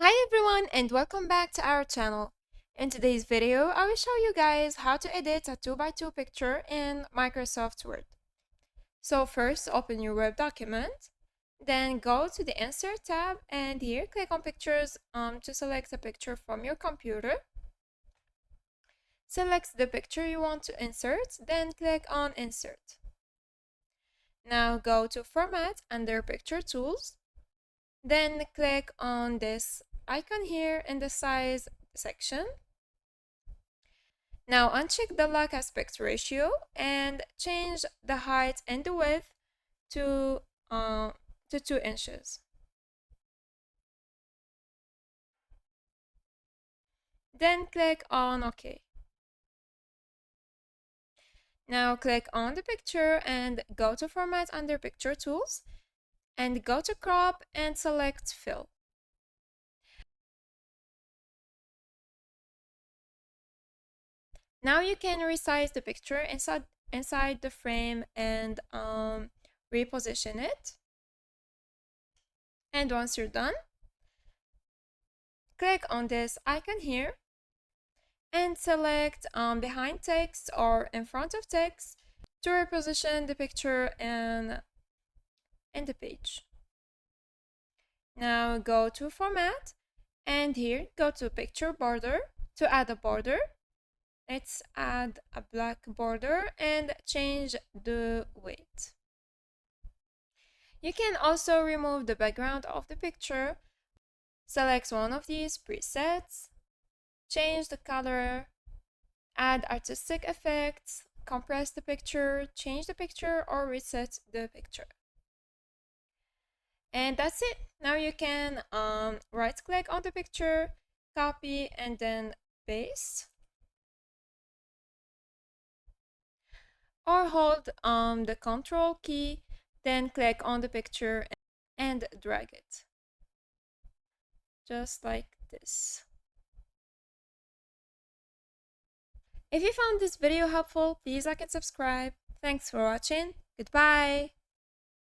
Hi everyone and welcome back to our channel. In today's video, I will show you guys how to edit a 2x2 picture in Microsoft Word. So first, open your Word document, then go to the Insert tab and here click on Pictures to select a picture from your computer. Select the picture you want to insert, then click on Insert. Now go to Format under Picture Tools, then click on this icon here in the Size section. Now uncheck the lock aspect ratio and change the height and the width to 2 inches. Then click on OK. Now click on the picture and go to Format under Picture Tools and go to Crop and select Fill. Now you can resize the picture inside the frame and reposition it. And once you're done, click on this icon here and select behind text or in front of text to reposition the picture in the page. Now go to Format and here go to Picture Border to add a border. Let's add a black border and change the weight. You can also remove the background of the picture. Select one of these presets, change the color, add artistic effects, compress the picture, change the picture, or reset the picture. And that's it. Now you can right click on the picture, copy, and then paste. Or hold the Control key, then click on the picture and drag it. Just like this. If you found this video helpful, please like and subscribe. Thanks for watching. Goodbye.